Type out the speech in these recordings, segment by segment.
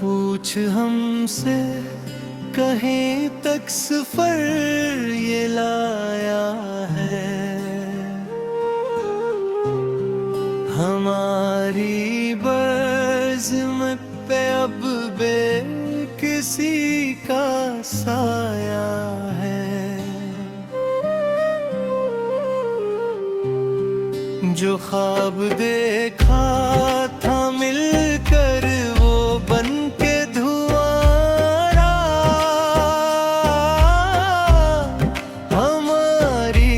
पूछ हमसे कहीं तक सफर ये लाया है। हमारी बज़्म पे अब बेकिसी का साया है। जो ख्वाब देखा था मिलकर वो बन के धुआं हमारी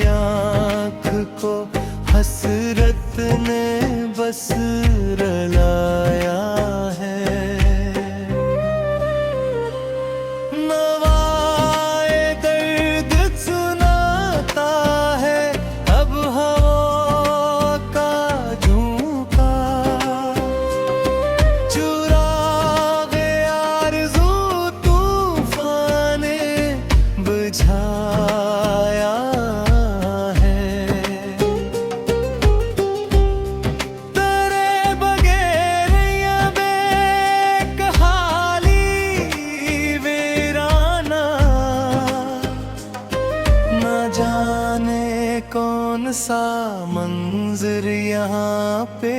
आँख को हसरत ने बस रुलाया है। नवाए दर्द सुनाता है अब हवा का झोंका। चुरागे आरज़ू तूफ़ान ने बुझाया है। तेरे बगैर ये बेकहाली वीराना, ना जाने कौन सा मंजर यहाँ पे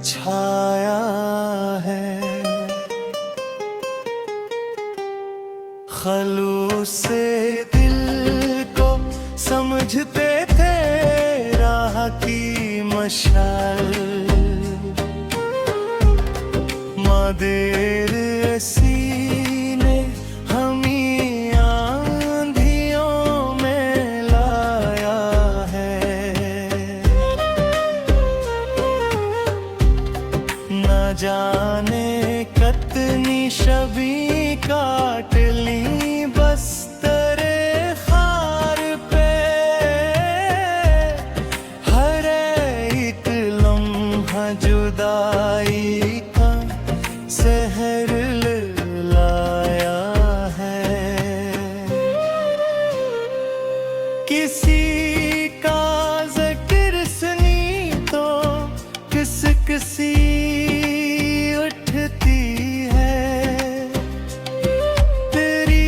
छाया है। खलूस से दिल को समझते थे राह की मशाल। मदेर सीने हमी आंधियों में लाया है। न जाने कितनी शबी काट ली बस्तरे खार पे। हर एक लम्हा जुदाई का सहर लाया है। किसी का ज़िक्र सुनी तो किस किसी उठती है। तेरी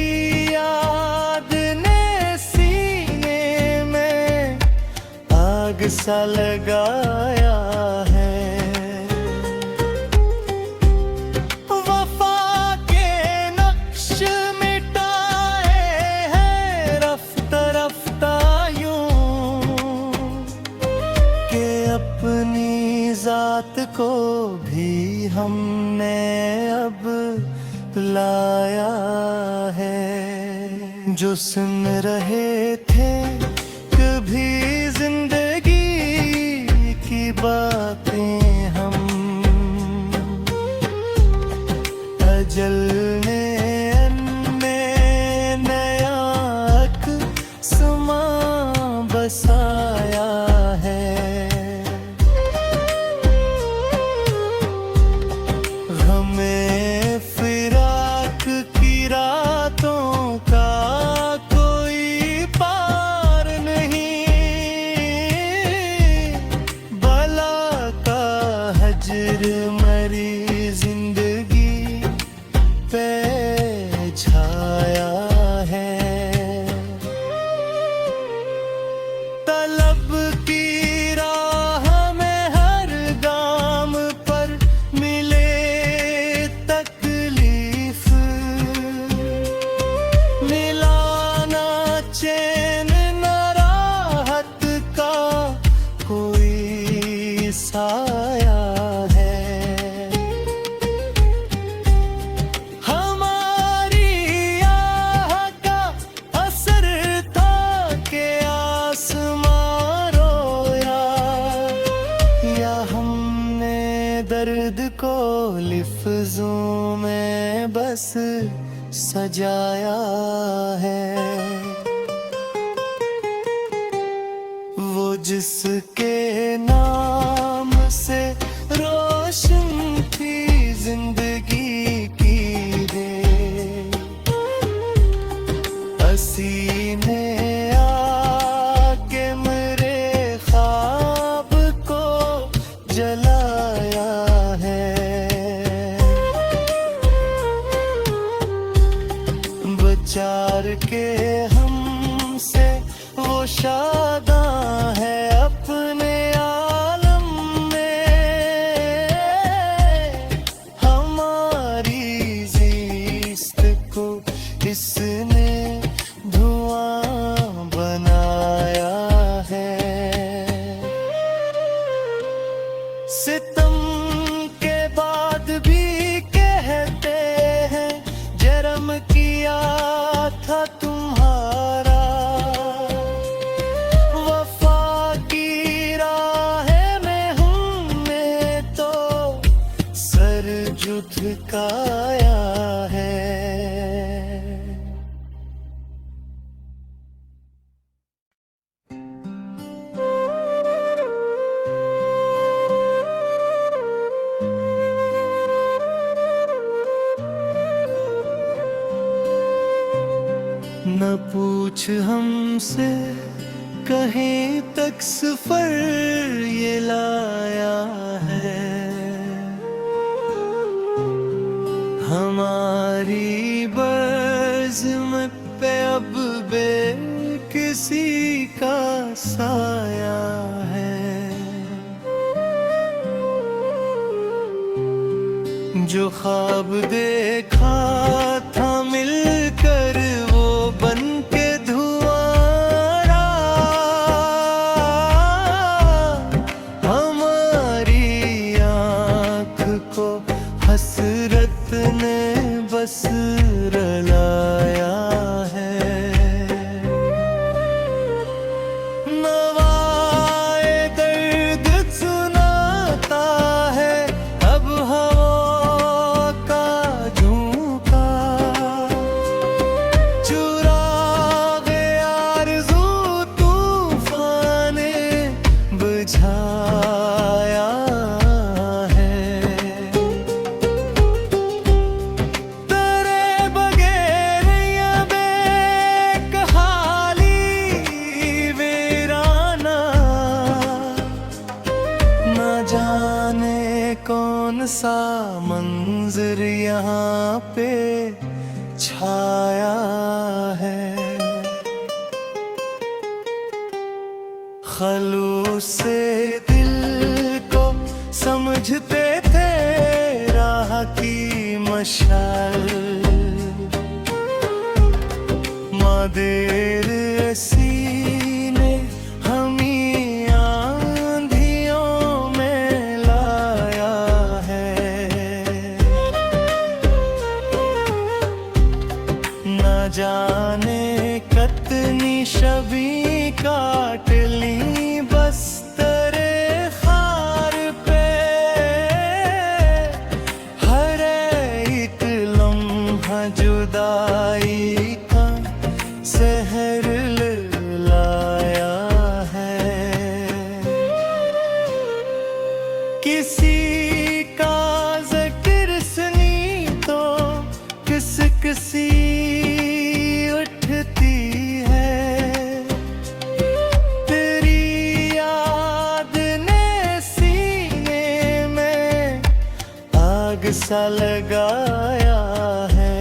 याद ने सीने में आग सा लगाया है। वफा के नक्श मिटाए हैं रफ्ता रफ्ता यूं कि अपनी जात को भी हमने अब लाया है। जो सुन रहे थे कभी जिंदगी की बातें हम, अजल ने में नया अक़्समा बसाया है। हमें फिराक की रातों का कोई पार नहीं। बला का हजर मरी जिंदगी पे छाया है। तलब की राह में हर गाम पर मिले तकलीफ। मिलाना चैन न राहत का कोई साया है। हमारी आह का असर था कि आसमां रोया, या हमने दर्द को लिफ्ज़ों में बस सजाया है। वो जिसके नाम से रोशन थी जिंदगी की रेख, सीने आके मेरे ख्वाब को जलाया है। विचार के हमसे वो शादां है अपने आलम में। हमारी ज़िस्त को इसने धुआं बनाया है। सितम के बाद भी कहते हैं जरम किया था तुम्हारा। वफा की राह में हमने तो सर झुकाया है। न पूछ हमसे कहीं तक सफर ये लाया है। हमारी बज़्म पे अब बेकिसी का साया है। जो ख्वाब देखा था मिलकर वो बन के धुआं। हमारी आँख को हसरत ने बस रुलाया है। नवाए दर्द सुनाता है अब हवा का झोंका। चुरागे आरज़ू तूफ़ान ने बुझाया है। तेरे बगैर ये बेकहाली वीराना। न जाने कौन सा मंजर यहाँ पे छाया है। खलूस से दिल को समझते थे राह की मशाल। मदेर ऐसी ने हमें आंधियों में लाया है। न जाने कितनी शबी काट ली बस तेरे खार पे। हर एक लम्हा जुदाई का सहर लाया है। किसी का ज़िक्र सुनी तो किसी उठती है। तेरी याद ने सीने में आग सा लगाया है।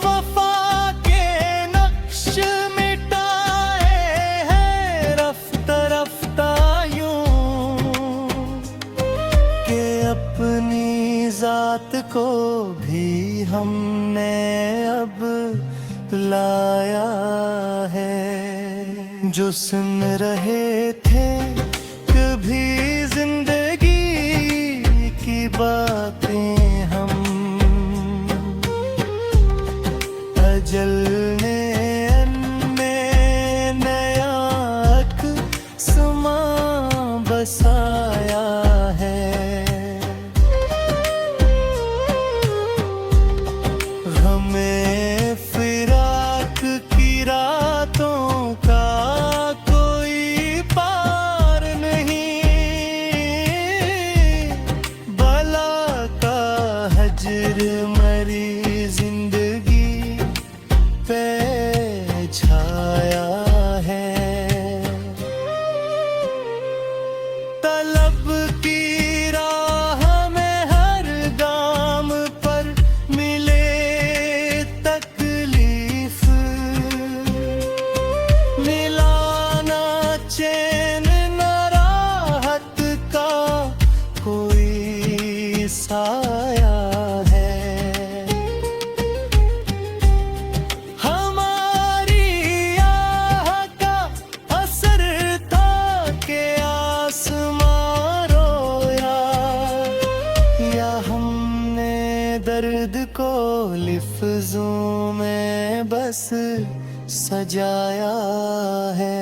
वफा के नक्श मिटाए हैं रफ्ता रफ्ता यूं कि अपनी जात को भी हमने अब लाया है। जो सुन रहे थे कभी जिंदगी की बातें हम, अजल ने में नया अक़्समा बसाया है। हमें फिराक की रातों का कोई पार नहीं। बला का हजर मरी जिंदगी पे छाया है। तलब की राह में हर गाम पर मिले दर्द को लिफ्ज़ों में बस सजाया है।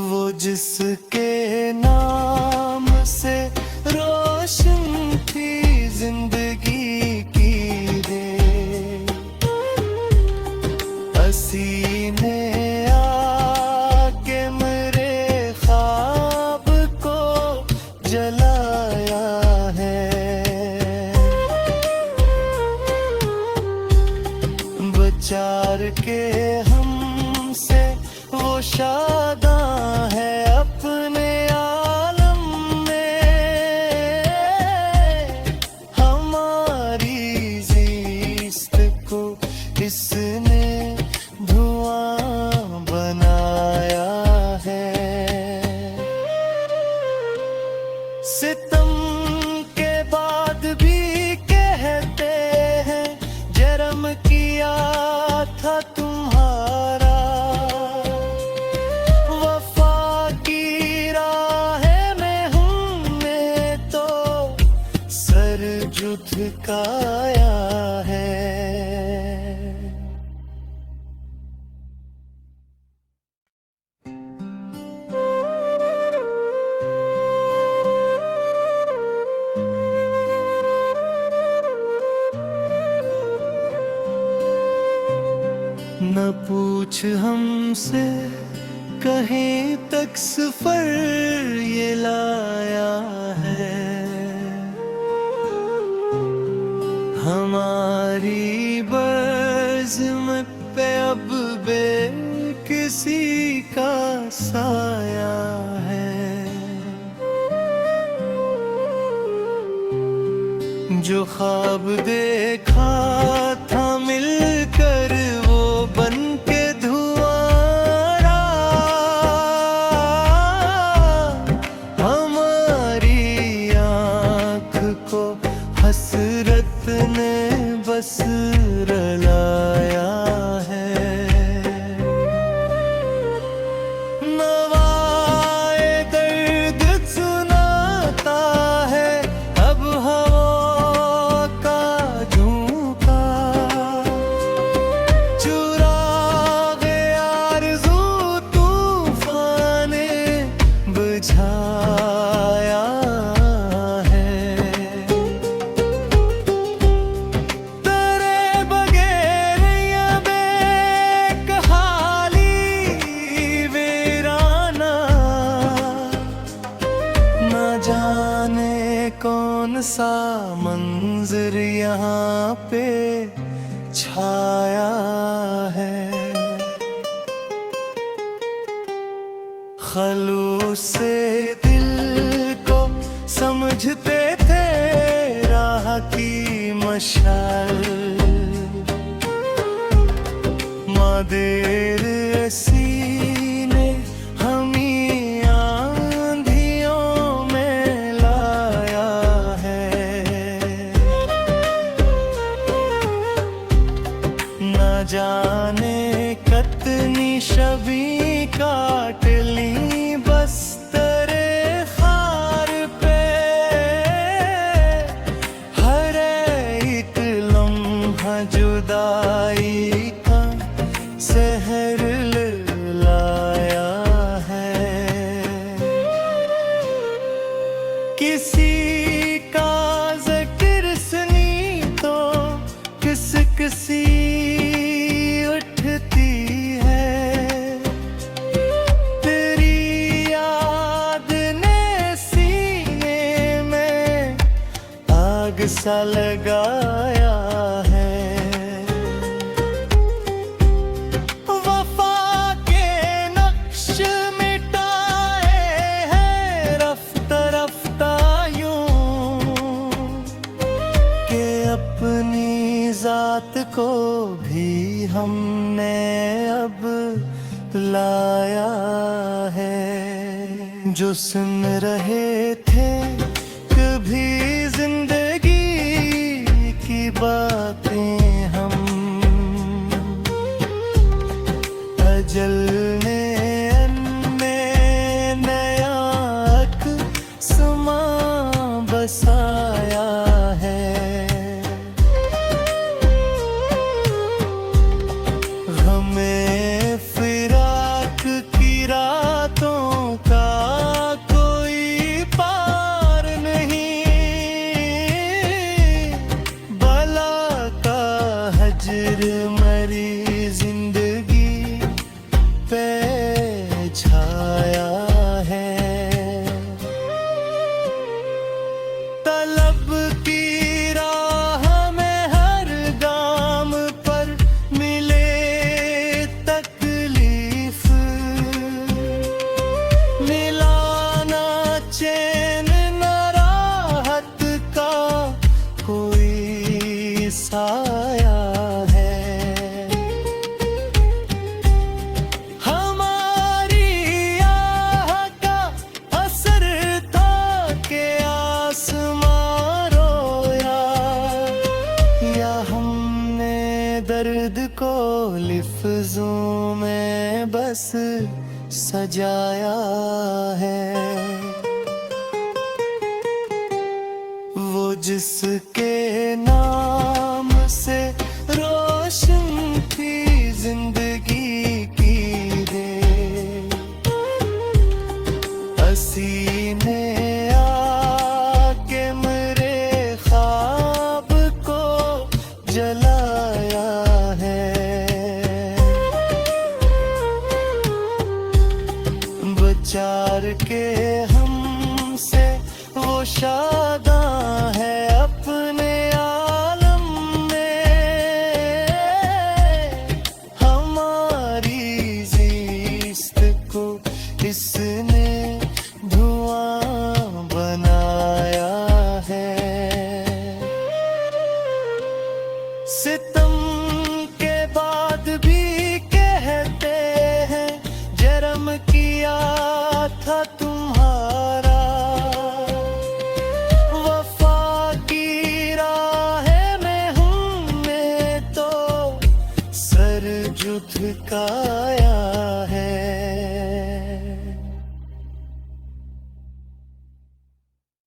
वो जिसके नाम से रोशन थी जिंदगी की रेख, हसीने आके मेरे ख्वाब को जलाया है। बचार के हमसे वो शादां है अपने आलम में, हमारी ज़िस्त को इसने धुआं बनाया है। सितम के बाद भी कहते हैं जरम किया था तुम्हारा, वफा की राह में हमने तो सर झुकाया है। न पूछ हमसे कहीं तक सफर ये लाया है, हमारी बज़्म पे अब बेकिसी का साया है। जो ख्वाब देखा था मिलकर वो बन के धुआं रहा, हमारी आँख को हसरत ने बस रुलाया है। नवाए दर्द सुनाता है अब हवा का झोंका, चुरागे आरज़ू तूफ़ान ने बुझाया है। तेरे बगैर ये बेकहाली वीराना, न जाने कौन सा मंजर यहाँ पे छाया है। खलूस से दिल को समझते थे राह की मशाल, मदेर सीने हमी आंधियों में लाया है। न जाने कतनी शबी काट ली बस तेरे खार पे, हर एक लम्हा जुदाई का सहर लाया है। किसी का ज़िक्र सुनी तो किस किसी उठती है, तेरी याद ने सीने में आग सा लगाया है। वफा के नक्श मिटाए हैं रफ्ता रफ्ता यूं कि अपनी जात को भी हमने अब लाया है। जो सुन रहे थे कभी जिंदगी की बातें हम, अजल ने नया समा बस बसाया है। हमें फिराक की रातों का कोई पार नहीं, बला का हजर मरी जिंदगी पे छाया है। तलब की राह में हर गाम पर मिले तकलीफ, मिलाना चैन न राहत का कोई साया है। हमारी आह का असर था कि आसमां रोया, या हमने दर्द को लिफ्ज़ों में बस सजाया है। वो जिसके नाम से रोशन थी जिंदगी की रे, सीने आके मेरे ख्वाब को जलाया है। बचार के हमसे वो शादां है अपने आलम में, हमारी ज़िस्त को इसने धुआं बनाया है। सितम के बाद भी कहते हैं जरम किया था तुम्हारा, वफा की राह में हमने तो सर झुकाया है।